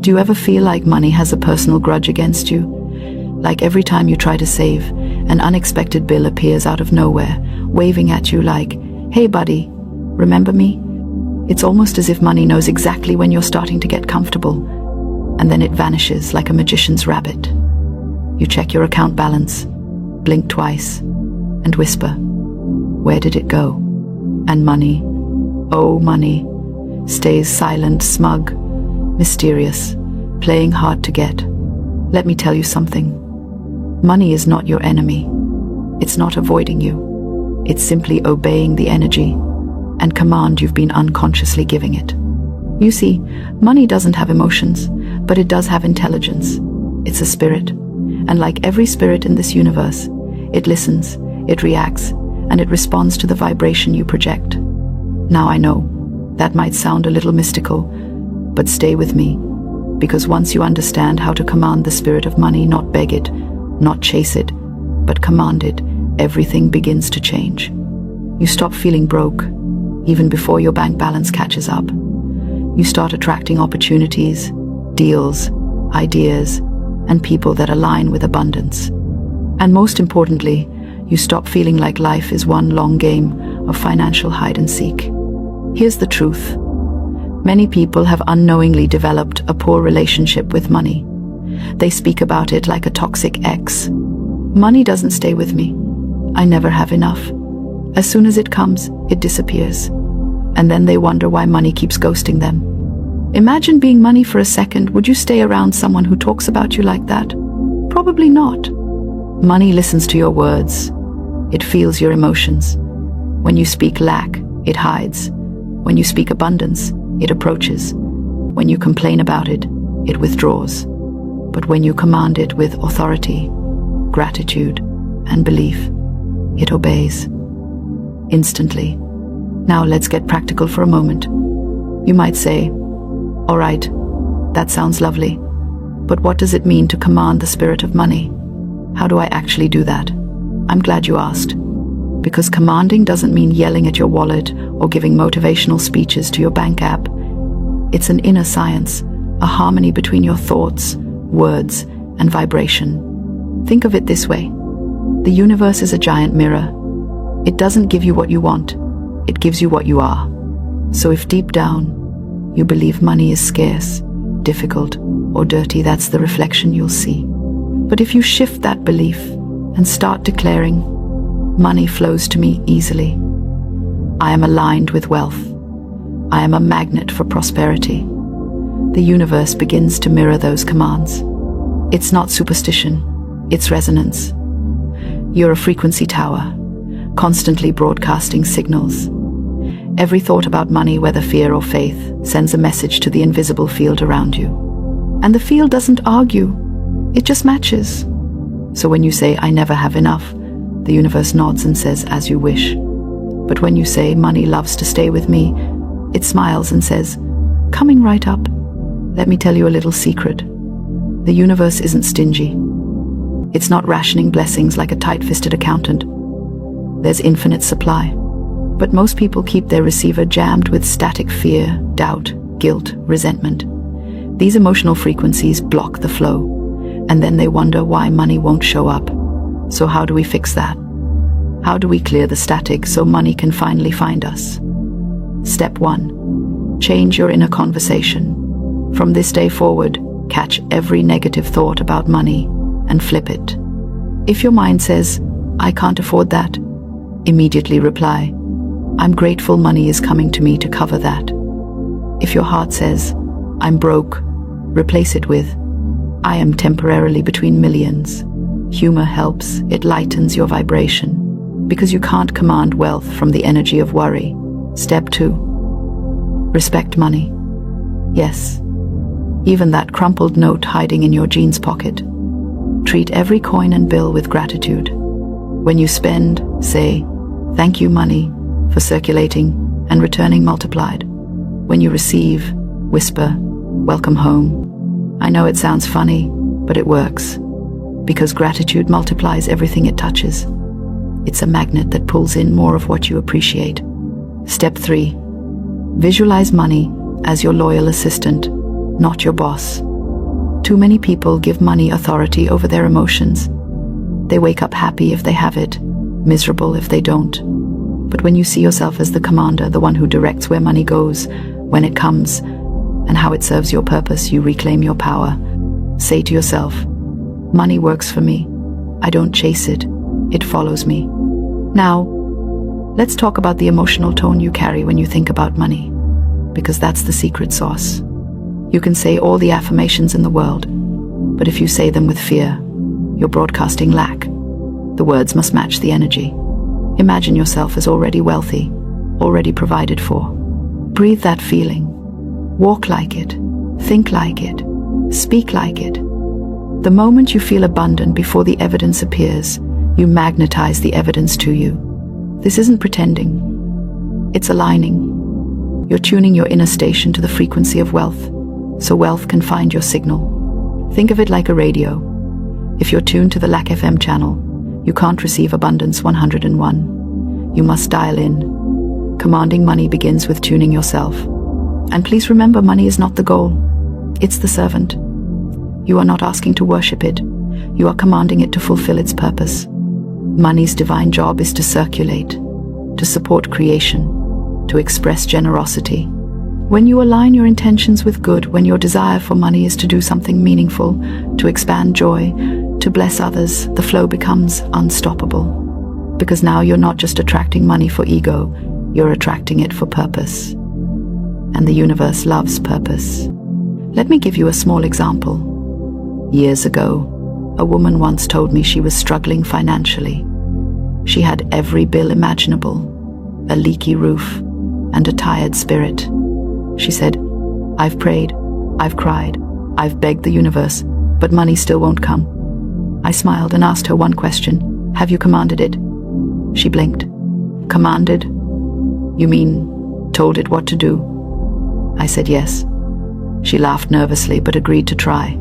Do you ever feel like money has a personal grudge against you? Like every time you try to save, an unexpected bill appears out of nowhere, waving at you like, "Hey buddy, remember me?" It's almost as if money knows exactly when you're starting to get comfortable, and then it vanishes like a magician's rabbit. You check your account balance, blink twice, and whisper, "Where did it go?" And money, oh money, stays silent, smug, mysterious, playing hard to get. Let me tell you something. Money is not your enemy. It's not avoiding you. It's simply obeying the energy and command you've been unconsciously giving it. You see, money doesn't have emotions, but it does have intelligence. It's a spirit, and like every spirit in this universe, it listens, it reacts, and it responds to the vibration you project. Now I know, that might sound a little mystical, but stay with me, because once you understand how to command the spirit of money, not beg it, not chase it, but command it, everything begins to change. You stop feeling broke, even before your bank balance catches up. You start attracting opportunities, deals, ideas, and people that align with abundance. And most importantly, you stop feeling like life is one long game of financial hide and seek. Here's the truth. Many people have unknowingly developed a poor relationship with money. They speak about it like a toxic ex. Money doesn't stay with me. I never have enough. As soon as it comes, it disappears. And then they wonder why money keeps ghosting them. Imagine being money for a second. Would you stay around someone who talks about you like that? Probably not. Money listens to your words. It feels your emotions. When you speak lack, it hides. When you speak abundance, it approaches. When you complain about it, it withdraws. But when you command it with authority, gratitude, and belief, it obeys. Instantly. Now let's get practical for a moment. You might say, "All right, that sounds lovely, but what does it mean to command the spirit of money? How do I actually do that?" I'm glad you asked, because commanding doesn't mean yelling at your wallet or giving motivational speeches to your bank app. It's an inner science, a harmony between your thoughts, words, and vibration. Think of it this way. The universe is a giant mirror. It doesn't give you what you want. It gives you what you are. So if deep down you believe money is scarce, difficult, or dirty, that's the reflection you'll see. But if you shift that belief and start declaring, "Money flows to me easily. I am aligned with wealth. I am a magnet for prosperity," the universe begins to mirror those commands. It's not superstition, it's resonance. You're a frequency tower, constantly broadcasting signals. Every thought about money, whether fear or faith, sends a message to the invisible field around you. And the field doesn't argue, it just matches. So when you say, "I never have enough," the universe nods and says, "As you wish." But when you say, "Money loves to stay with me," it smiles and says, "Coming right up." Let me tell you a little secret. The universe isn't stingy. It's not rationing blessings like a tight-fisted accountant. There's infinite supply. But most people keep their receiver jammed with static fear, doubt, guilt, resentment. These emotional frequencies block the flow, and then they wonder why money won't show up. So how do we fix that? How do we clear the static so money can finally find us? Step 1. Change your inner conversation. From this day forward, catch every negative thought about money and flip it. If your mind says, "I can't afford that," immediately reply, "I'm grateful money is coming to me to cover that." If your heart says, "I'm broke," replace it with, "I am temporarily between millions." Humor helps, it lightens your vibration, because you can't command wealth from the energy of worry. Step 2. Respect money. Yes, even that crumpled note hiding in your jeans pocket. Treat every coin and bill with gratitude. When you spend, say, "Thank you, money, for circulating and returning multiplied." When you receive, whisper, "Welcome home." I know it sounds funny, but it works. Because gratitude multiplies everything it touches. It's a magnet that pulls in more of what you appreciate. Step 3. Visualize money as your loyal assistant, not your boss. Too many people give money authority over their emotions. They wake up happy if they have it, miserable if they don't. But when you see yourself as the commander, the one who directs where money goes, when it comes, and how it serves your purpose, you reclaim your power. Say to yourself, money works for me. I don't chase it. It follows me. Now, let's talk about the emotional tone you carry when you think about money, because that's the secret sauce. You can say all the affirmations in the world, but if you say them with fear, you're broadcasting lack. The words must match the energy. Imagine yourself as already wealthy, already provided for. Breathe that feeling. Walk like it. Think like it. Speak like it. The moment you feel abundant before the evidence appears, you magnetize the evidence to you. This isn't pretending. It's aligning. You're tuning your inner station to the frequency of wealth, so wealth can find your signal. Think of it like a radio. If you're tuned to the Lack FM channel, you can't receive abundance 101. You must dial in. Commanding money begins with tuning yourself. And please remember, money is not the goal. It's the servant. You are not asking to worship it. You are commanding it to fulfill its purpose. Money's divine job is to circulate, to support creation, to express generosity. When you align your intentions with good, when your desire for money is to do something meaningful, to expand joy, to bless others, the flow becomes unstoppable. Because now you're not just attracting money for ego, you're attracting it for purpose. And the universe loves purpose. Let me give you a small example. Years ago, a woman once told me she was struggling financially. She had every bill imaginable, a leaky roof, and a tired spirit. She said, "I've prayed, I've cried, I've begged the universe, but money still won't come." I smiled and asked her one question, "Have you commanded it?" She blinked. "Commanded? You mean told it what to do?" I said yes. She laughed nervously but agreed to try.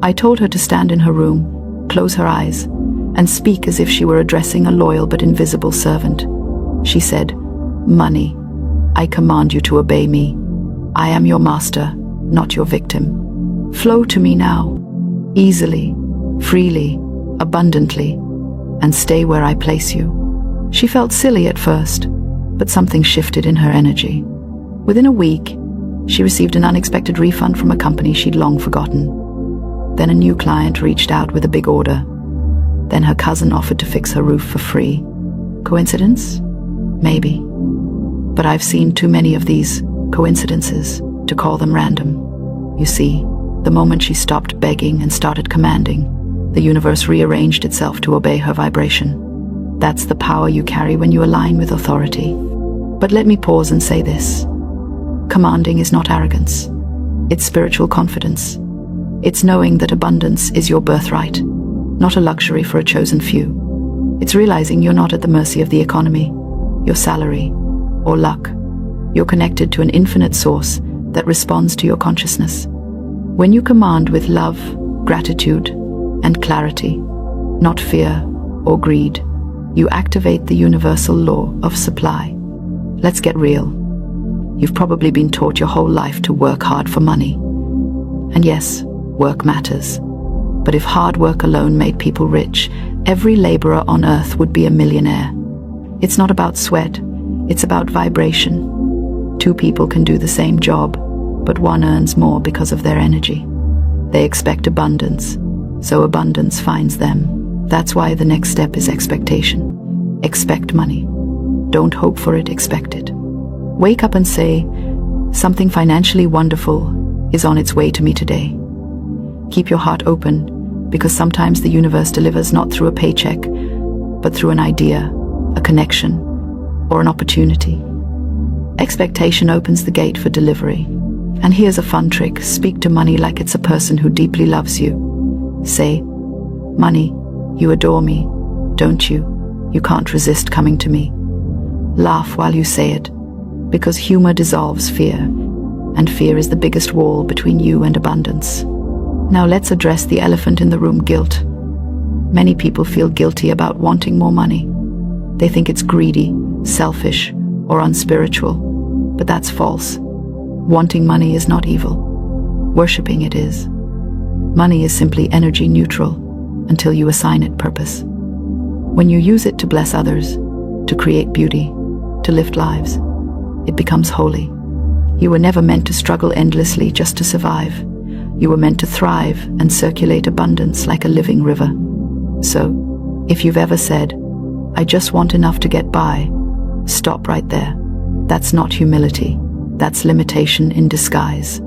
I told her to stand in her room, close her eyes, and speak as if she were addressing a loyal but invisible servant. She said, "Money, I command you to obey me. I am your master, not your victim. Flow to me now, easily, freely, abundantly, and stay where I place you." She felt silly at first, but something shifted in her energy. Within a week, she received an unexpected refund from a company she'd long forgotten. Then a new client reached out with a big order. Then her cousin offered to fix her roof for free. Coincidence? Maybe. But I've seen too many of these coincidences to call them random. You see, the moment she stopped begging and started commanding, the universe rearranged itself to obey her vibration. That's the power you carry when you align with authority. But let me pause and say this. Commanding is not arrogance. It's spiritual confidence. It's knowing that abundance is your birthright, not a luxury for a chosen few. It's realizing you're not at the mercy of the economy, your salary, or luck. You're connected to an infinite source that responds to your consciousness. When you command with love, gratitude, and clarity, not fear or greed, you activate the universal law of supply. Let's get real. You've probably been taught your whole life to work hard for money. And yes, work matters. But if hard work alone made people rich, every laborer on earth would be a millionaire. It's not about sweat, it's about vibration. Two people can do the same job, but one earns more because of their energy. They expect abundance, so abundance finds them. That's why the next step is expectation. Expect money. Don't hope for it, expect it. Wake up and say, something financially wonderful is on its way to me today. Keep your heart open, because sometimes the universe delivers not through a paycheck, but through an idea, a connection, or an opportunity. Expectation opens the gate for delivery. And here's a fun trick. Speak to money like it's a person who deeply loves you. Say, "Money, you adore me, don't you? You can't resist coming to me." Laugh while you say it, because humor dissolves fear, and fear is the biggest wall between you and abundance. Now let's address the elephant in the room, guilt. Many people feel guilty about wanting more money. They think it's greedy, selfish, or unspiritual, but that's false. Wanting money is not evil. Worshipping it is. Money is simply energy neutral until you assign it purpose. When you use it to bless others, to create beauty, to lift lives, it becomes holy. You were never meant to struggle endlessly just to survive. You were meant to thrive and circulate abundance like a living river. So, if you've ever said, "I just want enough to get by," stop right there. That's not humility. That's limitation in disguise.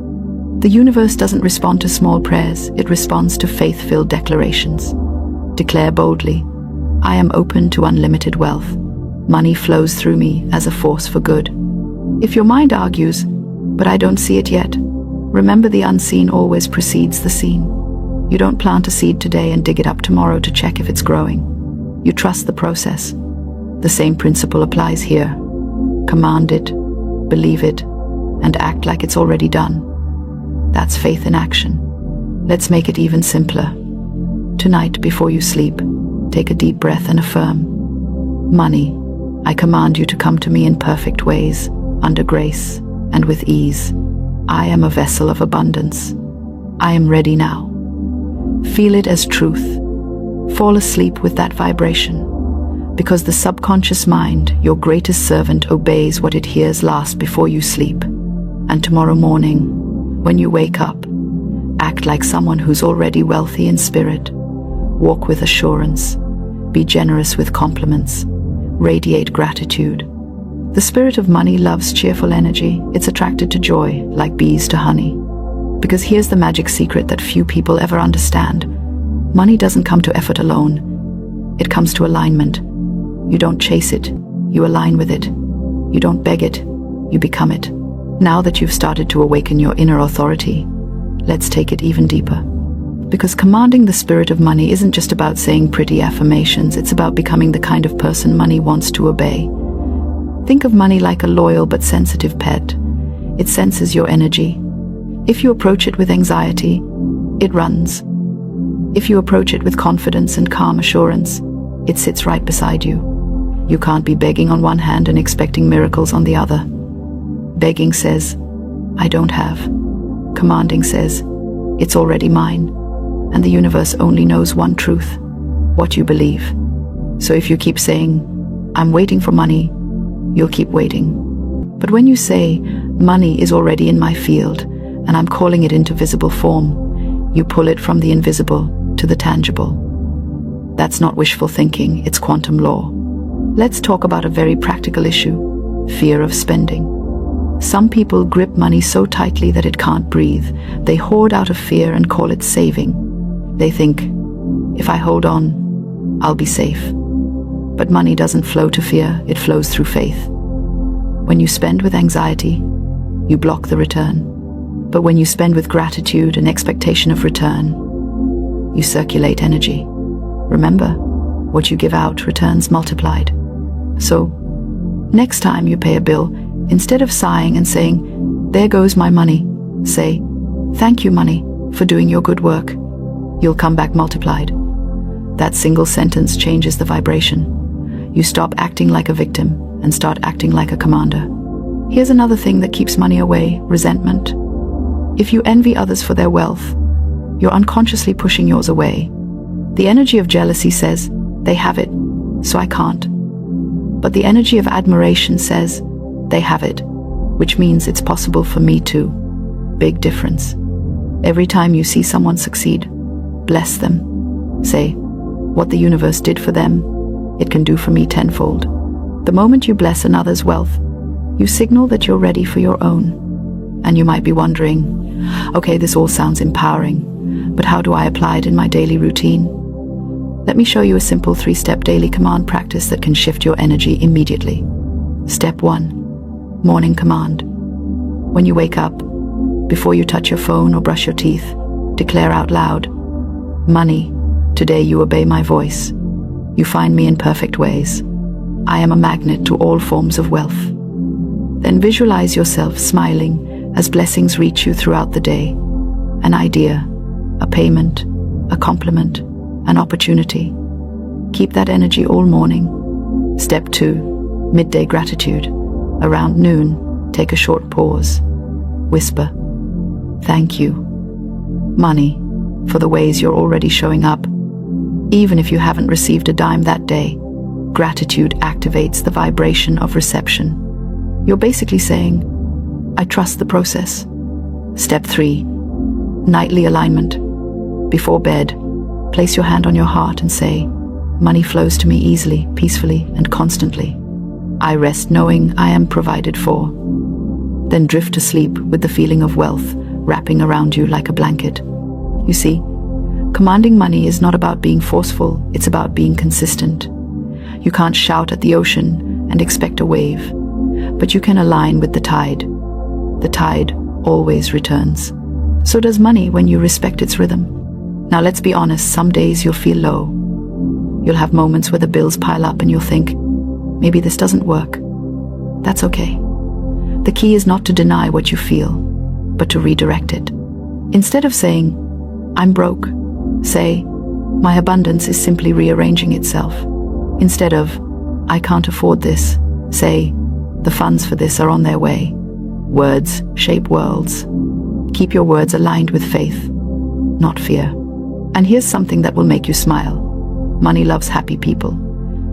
The universe doesn't respond to small prayers, it responds to faith-filled declarations. Declare boldly, "I am open to unlimited wealth. Money flows through me as a force for good." If your mind argues, "But I don't see it yet," remember the unseen always precedes the seen. You don't plant a seed today and dig it up tomorrow to check if it's growing. You trust the process. The same principle applies here. Command it, believe it, and act like it's already done. That's faith in action. Let's make it even simpler. Tonight, before you sleep, take a deep breath and affirm, "Money, I command you to come to me in perfect ways, under grace, and with ease. I am a vessel of abundance. I am ready now." Feel it as truth. Fall asleep with that vibration. Because the subconscious mind, your greatest servant, obeys what it hears last before you sleep. And tomorrow morning, when you wake up, act like someone who's already wealthy in spirit. Walk with assurance. Be generous with compliments. Radiate gratitude. The spirit of money loves cheerful energy. It's attracted to joy, like bees to honey. Because here's the magic secret that few people ever understand. Money doesn't come to effort alone. It comes to alignment. You don't chase it, you align with it. You don't beg it, you become it. Now that you've started to awaken your inner authority, let's take it even deeper. Because commanding the spirit of money isn't just about saying pretty affirmations, it's about becoming the kind of person money wants to obey. Think of money like a loyal but sensitive pet. It senses your energy. If you approach it with anxiety, it runs. If you approach it with confidence and calm assurance, it sits right beside you. You can't be begging on one hand and expecting miracles on the other. Begging says, "I don't have." Commanding says, "It's already mine." And the universe only knows one truth, what you believe. So if you keep saying, "I'm waiting for money," you'll keep waiting. But when you say, "Money is already in my field, and I'm calling it into visible form," you pull it from the invisible to the tangible. That's not wishful thinking, it's quantum law. Let's talk about a very practical issue, fear of spending. Some people grip money so tightly that it can't breathe. They hoard out of fear and call it saving. They think, "If I hold on, I'll be safe." But money doesn't flow to fear, it flows through faith. When you spend with anxiety, you block the return. But when you spend with gratitude and expectation of return, you circulate energy. Remember, what you give out returns multiplied. So, next time you pay a bill, instead of sighing and saying, "There goes my money," say, "Thank you, money, for doing your good work." You'll come back multiplied. That single sentence changes the vibration. You stop acting like a victim and start acting like a commander. Here's another thing that keeps money away: resentment. If you envy others for their wealth, you're unconsciously pushing yours away. The energy of jealousy says, "They have it, so I can't." But the energy of admiration says, "They have it, which means it's possible for me too." Big difference. Every time you see someone succeed, bless them. Say, "What the universe did for them, it can do for me tenfold." The moment you bless another's wealth, you signal that you're ready for your own. And you might be wondering, okay, this all sounds empowering, but how do I apply it in my daily routine? Let me show you a simple 3-step daily command practice that can shift your energy immediately. Step 1. Morning command. When you wake up, before you touch your phone or brush your teeth, declare out loud, "Money, today you obey my voice. You find me in perfect ways. I am a magnet to all forms of wealth." Then visualize yourself smiling as blessings reach you throughout the day. An idea, a payment, a compliment, an opportunity. Keep that energy all morning. Step 2. Midday gratitude. Around noon, take a short pause. Whisper, "Thank you, money, for the ways you're already showing up. Even if you haven't received a dime that day, gratitude activates the vibration of reception. You're basically saying, I trust the process. Step 3. Nightly alignment. Before bed, place your hand on your heart and say, money flows to me easily, peacefully, and constantly. I rest knowing I am provided for. Then drift to sleep with the feeling of wealth wrapping around you like a blanket. You see, commanding money is not about being forceful, it's about being consistent. You can't shout at the ocean and expect a wave, but you can align with the tide. The tide always returns. So does money when you respect its rhythm. Now let's be honest, some days you'll feel low. You'll have moments where the bills pile up and you'll think, maybe this doesn't work. That's okay. The key is not to deny what you feel, but to redirect it. Instead of saying, I'm broke, say, my abundance is simply rearranging itself. Instead of, I can't afford this, say, the funds for this are on their way. Words shape worlds. Keep your words aligned with faith, not fear. And here's something that will make you smile. Money loves happy people.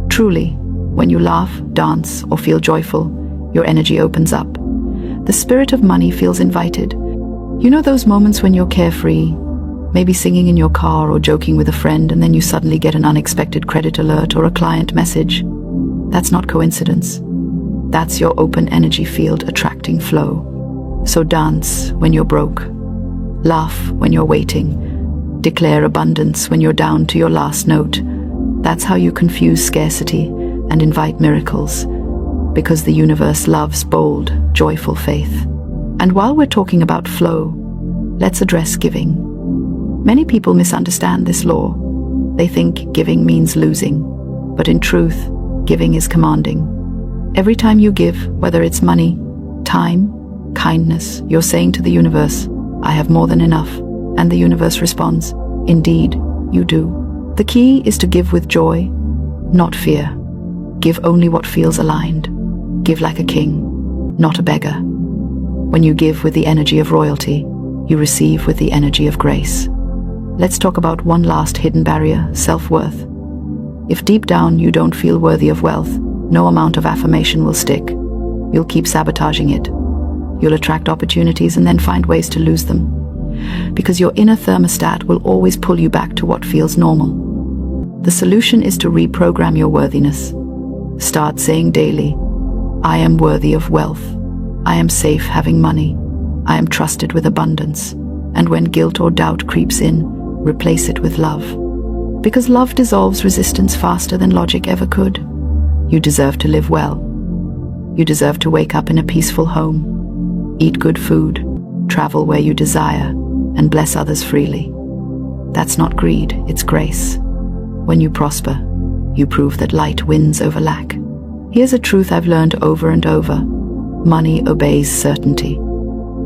Truly, when you laugh, dance, or feel joyful, your energy opens up. The spirit of money feels invited. You know those moments when you're carefree, maybe singing in your car or joking with a friend, and then you suddenly get an unexpected credit alert or a client message? That's not coincidence. That's your open energy field attracting flow. So dance when you're broke. Laugh when you're waiting. Declare abundance when you're down to your last note. That's how you confuse scarcity and invite miracles, because the universe loves bold, joyful faith. And while we're talking about flow, let's address giving. Many people misunderstand this law. They think giving means losing, but in truth, giving is commanding. Every time you give, whether it's money, time, kindness, you're saying to the universe, I have more than enough. And the universe responds, indeed, you do. The key is to give with joy, not fear. Give only what feels aligned. Give like a king, not a beggar. When you give with the energy of royalty, you receive with the energy of grace. Let's talk about one last hidden barrier, self-worth. If deep down you don't feel worthy of wealth, no amount of affirmation will stick. You'll keep sabotaging it. You'll attract opportunities and then find ways to lose them. Because your inner thermostat will always pull you back to what feels normal. The solution is to reprogram your worthiness. Start saying daily, I am worthy of wealth. I am safe having money. I am trusted with abundance. And when guilt or doubt creeps in, replace it with love. Because love dissolves resistance faster than logic ever could. You deserve to live well. You deserve to wake up in a peaceful home, eat good food, travel where you desire, and bless others freely. That's not greed, it's grace. When you prosper, you prove that light wins over lack. Here's a truth I've learned over and over. Money obeys certainty.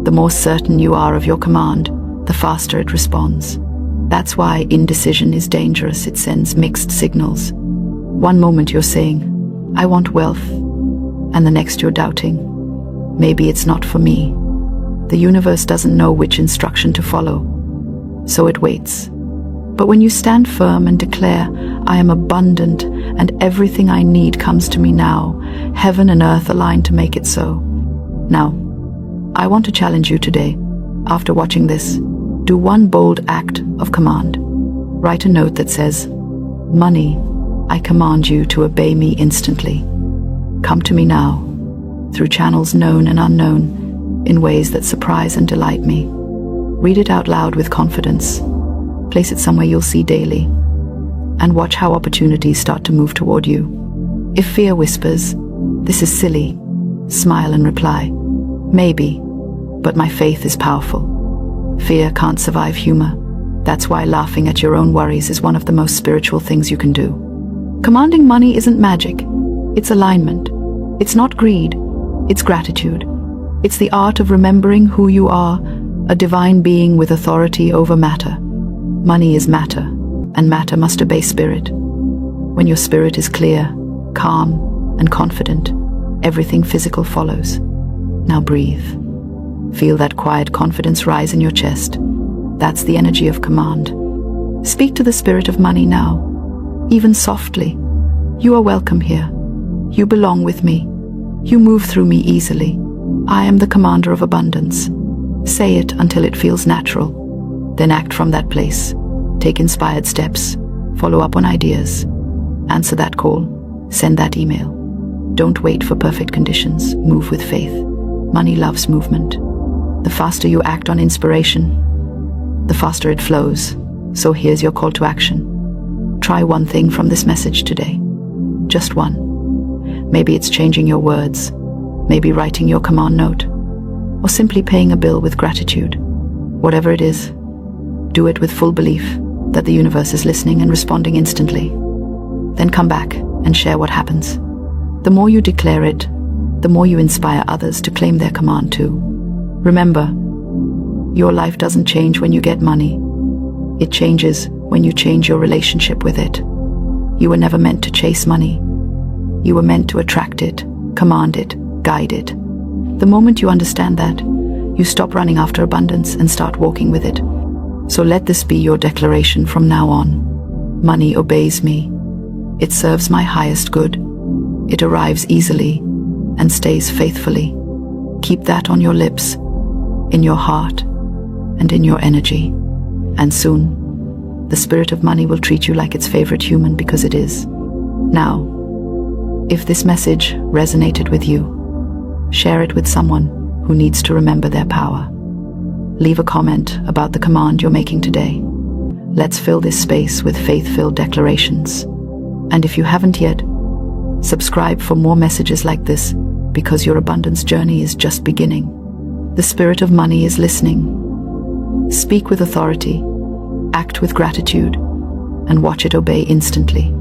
The more certain you are of your command, the faster it responds. That's why indecision is dangerous. It sends mixed signals. One moment you're saying, I want wealth, and the next you're doubting, maybe it's not for me. The universe doesn't know which instruction to follow, so it waits. But when you stand firm and declare, I am abundant and everything I need comes to me now, heaven and earth align to make it so. Now, I want to challenge you today. After watching this, do one bold act of command. Write a note that says, money, I command you to obey me instantly. Come to me now, through channels known and unknown, in ways that surprise and delight me. Read it out loud with confidence. Place it somewhere you'll see daily. And watch how opportunities start to move toward you. If fear whispers, this is silly, smile and reply, maybe, but my faith is powerful. Fear can't survive humor. That's why laughing at your own worries is one of the most spiritual things you can do. Commanding money isn't magic. It's alignment. It's not greed. It's gratitude. It's the art of remembering who you are, a divine being with authority over matter. Money is matter, and matter must obey spirit. When your spirit is clear, calm, and confident, everything physical follows. Now breathe. Feel that quiet confidence rise in your chest. That's the energy of command. Speak to the spirit of money now, even softly. You are welcome here. You belong with me. You move through me easily. I am the commander of abundance. Say it until it feels natural. Then act from that place. Take inspired steps. Follow up on ideas. Answer that call. Send that email. Don't wait for perfect conditions. Move with faith. Money loves movement. The faster you act on inspiration, the faster it flows. So here's your call to action. Try one thing from this message today. Just one. Maybe it's changing your words. Maybe writing your command note. Or simply paying a bill with gratitude. Whatever it is, do it with full belief that the universe is listening and responding instantly. Then come back and share what happens. The more you declare it, the more you inspire others to claim their command too. Remember, your life doesn't change when you get money. It changes when you change your relationship with it. You were never meant to chase money. You were meant to attract it, command it, guide it. The moment you understand that, you stop running after abundance and start walking with it. So let this be your declaration from now on. Money obeys me. It serves my highest good. It arrives easily and stays faithfully. Keep that on your lips, in your heart, and in your energy. And soon, the spirit of money will treat you like its favorite human, because it is. Now, if this message resonated with you, share it with someone who needs to remember their power. Leave a comment about the command you're making today. Let's fill this space with faith-filled declarations. And if you haven't yet, subscribe for more messages like this, because your abundance journey is just beginning. The spirit of money is listening. Speak with authority, act with gratitude, and watch it obey instantly.